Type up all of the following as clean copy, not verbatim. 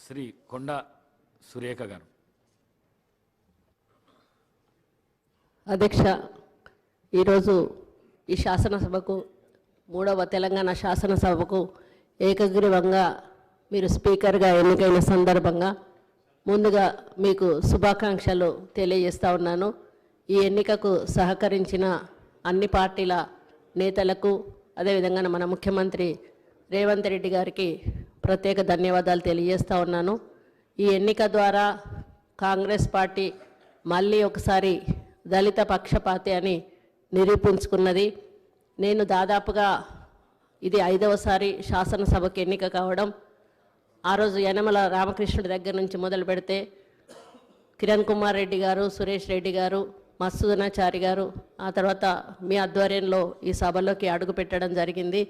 శ్రీ కొండ సురేఖ గారు. అధ్యక్ష, ఈరోజు ఈ శాసనసభకు మూడవ తెలంగాణ శాసనసభకు ఏకగ్రీవంగా మీరు స్పీకర్గా ఎన్నికైన సందర్భంగా ముందుగా మీకు శుభాకాంక్షలు తెలియజేస్తా ఉన్నాను. ఈ ఎన్నికకు సహకరించిన అన్ని పార్టీల నేతలకు, అదేవిధంగా మన ముఖ్యమంత్రి రేవంత్ రెడ్డి గారికి ప్రత్యేక ధన్యవాదాలు తెలియజేస్తా ఉన్నాను. ఈ ఎన్నిక ద్వారా కాంగ్రెస్ పార్టీ మళ్ళీ ఒకసారి దళిత పక్షపాతి అని నిరూపించుకున్నది. నేను దాదాపుగా ఇది 5వసారి శాసనసభకు ఎన్నిక కావడం. ఆ రోజు యనమల రామకృష్ణుడి దగ్గర నుంచి మొదలు పెడితే కిరణ్ కుమార్ రెడ్డి గారు, సురేష్ రెడ్డి గారు, మత్సూదనాచారి గారు, ఆ తర్వాత మీ ఆధ్వర్యంలో ఈ సభలోకి అడుగు పెట్టడం జరిగింది.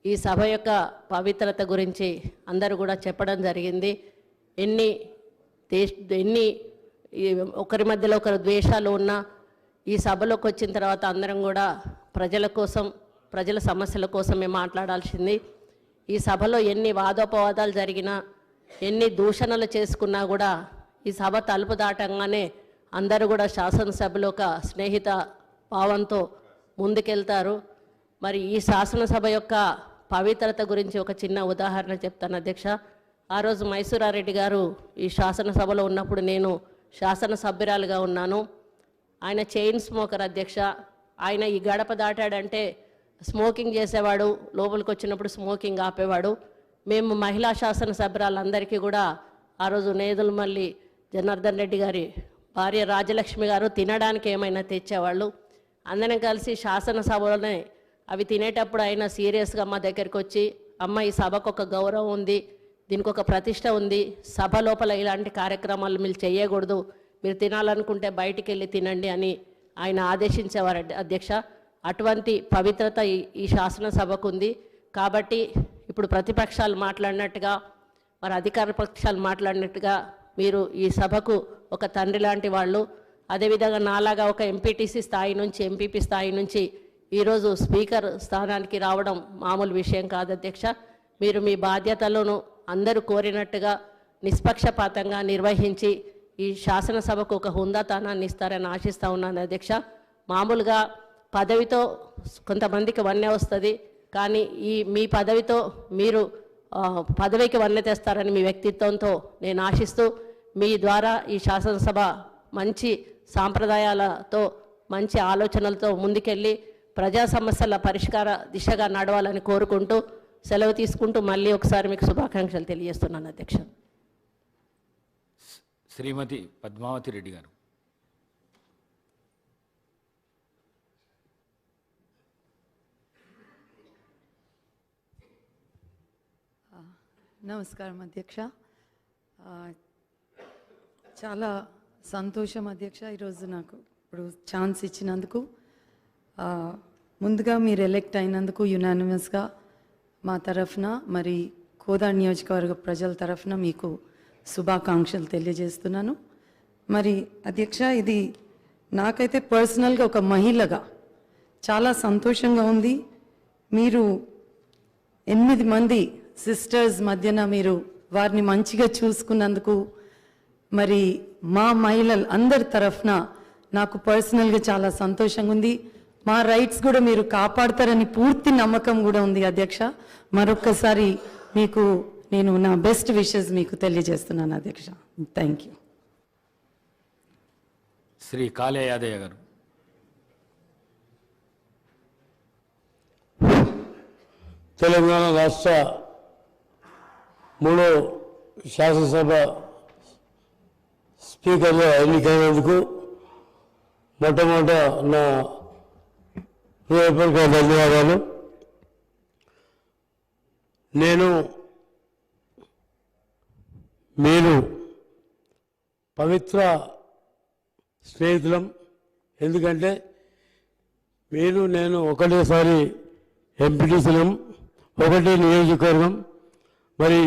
ఈ సభ యొక్క పవిత్రత గురించి అందరూ కూడా చెప్పడం జరిగింది. ఎన్ని ఒకరి మధ్యలో ఒకరు ద్వేషాలు ఉన్నా ఈ సభలోకి వచ్చిన తర్వాత అందరం కూడా ప్రజల కోసం, ప్రజల సమస్యల కోసమే మాట్లాడాల్సింది. ఈ సభలో ఎన్ని వాదోపవాదాలు జరిగినా, ఎన్ని దూషణలు చేసుకున్నా కూడా ఈ సభ తలుపు దాటంగానే అందరూ కూడా శాసనసభలో ఒక స్నేహిత భావంతో ముందుకెళ్తారు. మరి ఈ శాసనసభ యొక్క పవిత్రత గురించి ఒక చిన్న ఉదాహరణ చెప్తాను అధ్యక్ష. ఆ రోజు మైసూరారెడ్డి గారు ఈ శాసనసభలో ఉన్నప్పుడు నేను శాసనసభ్యురాలుగా ఉన్నాను. ఆయన చైన్ స్మోకర్ అధ్యక్ష. ఆయన ఈ గడప దాటాడంటే స్మోకింగ్ చేసేవాడు, లోపలికి వచ్చినప్పుడు స్మోకింగ్ ఆపేవాడు. మేము మహిళా శాసనసభ్యురాలందరికీ కూడా ఆ రోజు నేదులమల్లి జనార్దన్ రెడ్డి గారి భార్య రాజలక్ష్మి గారు తినడానికి ఏమైనా తెచ్చేవాళ్ళు. అందరం కలిసి శాసనసభలోనే అవి తినేటప్పుడు ఆయన సీరియస్గా మా దగ్గరికి వచ్చి, అమ్మ ఈ సభకు ఒక గౌరవం ఉంది, దీనికి ఒక ప్రతిష్ట ఉంది, సభ లోపల ఇలాంటి కార్యక్రమాలు మీరు చేయకూడదు, మీరు తినాలనుకుంటే బయటికి వెళ్ళి తినండి అని ఆయన ఆదేశించేవారు అధ్యక్ష. అటువంటి పవిత్రత ఈ శాసనసభకు ఉంది. కాబట్టి ఇప్పుడు ప్రతిపక్షాలు మాట్లాడినట్టుగా, మరి అధికార పక్షాలు మాట్లాడినట్టుగా మీరు ఈ సభకు ఒక తండ్రి లాంటి వాళ్ళు. అదేవిధంగా నాలాగా ఒక ఎంపీటీసీ స్థాయి నుంచి, ఎంపీపీ స్థాయి నుంచి ఈరోజు స్పీకర్ స్థానానికి రావడం మామూలు విషయం కాదు అధ్యక్ష. మీరు మీ బాధ్యతలను అందరూ కోరినట్టుగా నిష్పక్షపాతంగా నిర్వహించి ఈ శాసనసభకు ఒక హుందాతనాన్ని ఇస్తారని ఆశిస్తూ ఉన్నాను అధ్యక్ష. మామూలుగా పదవితో కొంతమందికి వన్నె వస్తుంది, కానీ మీ పదవితో మీరు పదవికి వన్నె తెస్తారని మీ వ్యక్తిత్వంతో నేను ఆశిస్తూ, మీ ద్వారా ఈ శాసనసభ మంచి సాంప్రదాయాలతో, మంచి ఆలోచనలతో ముందుకెళ్ళి ప్రజా సమస్యల పరిష్కార దిశగా నడవాలని కోరుకుంటూ సెలవు తీసుకుంటూ మళ్ళీ ఒకసారి మీకు శుభాకాంక్షలు తెలియజేస్తున్నాను అధ్యక్ష. శ్రీమతి పద్మావతి రెడ్డి గారు. నమస్కారం అధ్యక్ష. చాలా సంతోషం అధ్యక్ష ఈరోజు నాకు ఇప్పుడు ఛాన్స్ ఇచ్చినందుకు. ముందుగా మీరు ఎలెక్ట్ అయినందుకు యునానిమస్గా మా తరఫున, మరి కోదాడ్ నియోజకవర్గ ప్రజల తరఫున మీకు శుభాకాంక్షలు తెలియజేస్తున్నాను. మరి అధ్యక్ష, ఇది నాకైతే పర్సనల్గా ఒక మహిళగా చాలా సంతోషంగా ఉంది. మీరు 8 మంది సిస్టర్స్ మధ్యన మీరు వారిని మంచిగా చూసుకున్నందుకు మరి మా మహిళలు అందరి తరఫున నాకు పర్సనల్గా చాలా సంతోషంగా ఉంది. మా రైట్స్ కూడా మీరు కాపాడతారని పూర్తి నమ్మకం కూడా ఉంది అధ్యక్ష. మరొక్కసారి మీకు నేను నా బెస్ట్ విషెస్ మీకు తెలియజేస్తున్నాను అధ్యక్ష. Thank you. శ్రీ కాళే యాదయ్య గారు. తెలంగాణ రాష్ట్ర 3వ శాసనసభ స్పీకర్గా ఎన్నికైనందుకు మొట్టమొదట నా హృదయపూర్వక ధన్యవాదాలు. మీరు పవిత్ర స్నేహితులం. ఎందుకంటే నేను ఒకటేసారి ఎంపీటీసీలం, ఒకటే నియోజకవర్గం. మరి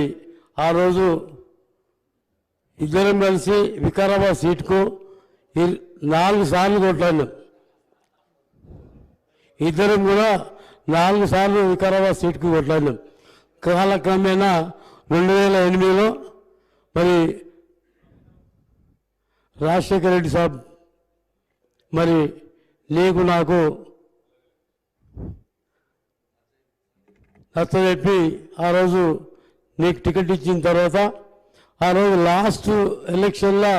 ఆ రోజు ఇద్దరం కలిసి వికారాబాద్ సీటుకు 4 సార్లు కొట్లాడినాం. ఇద్దరం కూడా 4 సార్లు వికారాబాద్ సీటుకు కొట్లాడినాం. కాలక్రమేణా 2008లో మరి రాజశేఖర రెడ్డి సాబ్ మరి నీకు నాకు నచ్చజెప్పి ఆ రోజు నీకు టికెట్ ఇచ్చిన తర్వాత ఆ రోజు లాస్ట్ ఎలక్షన్లో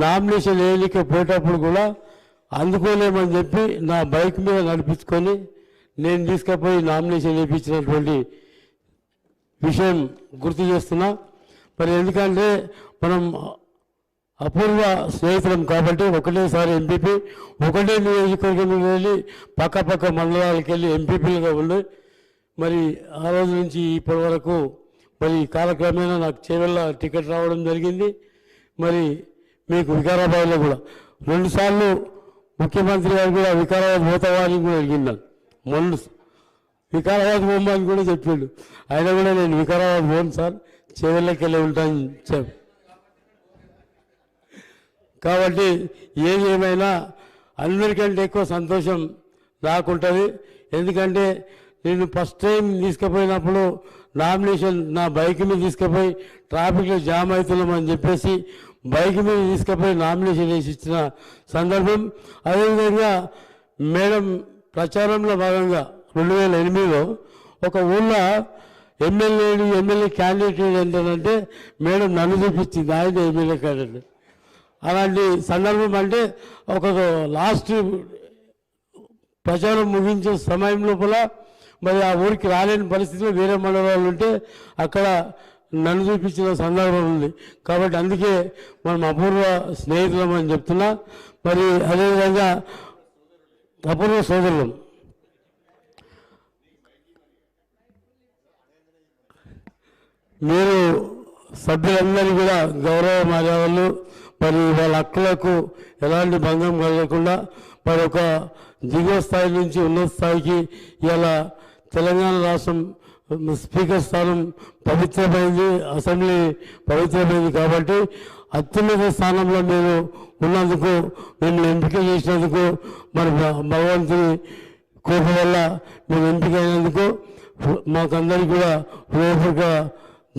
నామినేషన్ వేయలేకపోయేటప్పుడు కూడా అందుకోలేమని చెప్పి నా బైక్ మీద నడిపించుకొని నేను తీసుకుపోయి నామినేషన్ వేయించినటువంటి విషయం గుర్తు చేస్తున్నా. మరి ఎందుకంటే మనం అపూర్వ స్నేహితులం కాబట్టి ఒకటేసారి ఎంపీపీ ఒకటే నియోజకవర్గం వెళ్ళి పక్క మండలాలకు వెళ్ళి ఎంపీపీలుగా ఉండి మరి ఆ రోజు నుంచి ఇప్పటి వరకు మరి కాలక్రమేణా నాకు చేవెళ్ళ టికెట్ రావడం జరిగింది. మరి మీకు వికారాబాద్లో కూడా 2 సార్లు ముఖ్యమంత్రి గారు కూడా వికారాబాద్ పోతావాని కూడా అడిగినాను. మొన్న వికారాబాద్ పోమని కూడా చెప్పిండు. ఆయన కూడా నేను వికారాబాద్ పోను సార్, చేవెళ్ళకి వెళ్ళి ఉంటాను కాబట్టి ఏది ఏమైనా అందరికంటే ఎక్కువ సంతోషం నాకుంటుంది. ఎందుకంటే నేను ఫస్ట్ టైం తీసుకుపోయినప్పుడు నామినేషన్ నా బైక్ మీద తీసుకుపోయి ట్రాఫిక్లో జామ్ అవుతున్నామని చెప్పేసి బైక్ మీద తీసుకుపోయి నామినేషన్ వేసి ఇచ్చిన సందర్భం. అదేవిధంగా మేడం ప్రచారంలో భాగంగా 2008లో ఒక ఊళ్ళో ఎమ్మెల్యే క్యాండిడేట్ ఏంటంటే మేడం నన్ను చూపించింది, ఆయన ఎమ్మెల్యే క్యాండిడేట్. అలాంటి సందర్భం అంటే ఒక లాస్ట్ ప్రచారం ముగించే సమయం లోపల మరి ఆ ఊరికి రాలేని పరిస్థితిలో వేరే మండలాలు ఉంటే అక్కడ నన్ను చూపించిన సందర్భం ఉంది. కాబట్టి అందుకే మనం అపూర్వ స్నేహితులం అని చెప్తున్నా. మరి అదేవిధంగా అపూర్వ సోదరులం. మీరు సభ్యులందరినీ కూడా గౌరవ మర్యాదలు మరి వాళ్ళ హక్కులకు ఎలాంటి భంగం కలగకుండా మరి ఒక దిగువ స్థాయి నుంచి ఉన్నత స్థాయికి ఇలా తెలంగాణ రాష్ట్రం స్పీకర్ స్థానం పవిత్రమైంది, అసెంబ్లీ పవిత్రమైంది. కాబట్టి అత్యున్నత స్థానంలో మీరు ఉన్నందుకు, మిమ్మల్ని ఎంపిక చేసినందుకు, మరి భగవంతుని కృప వల్ల మీరు ఎంపిక అయినందుకు మాకందరికీ కూడా హృదయపూర్వక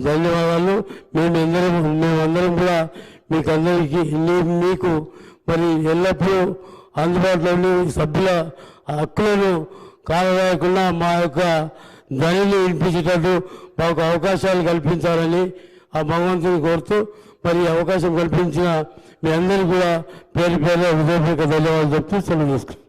ధన్యవాదాలు. మేమందరం కూడా మీకందరికీ మీకు మరి ఎల్లప్పుడూ అందుబాటులో ఉండి సభ్యుల హక్కులను కాలరాయకుండా మా యొక్క ధ్వనిని వినిపించేటట్టు మాకు అవకాశాలు కల్పించాలని ఆ భగవంతుని కోరుతూ మరి అవకాశం కల్పించిన మీ అందరికీ కూడా పేరు హృదయపూర్వక ధన్యవాదాలు చెప్తూ సెలవు తీసుకుంటాం.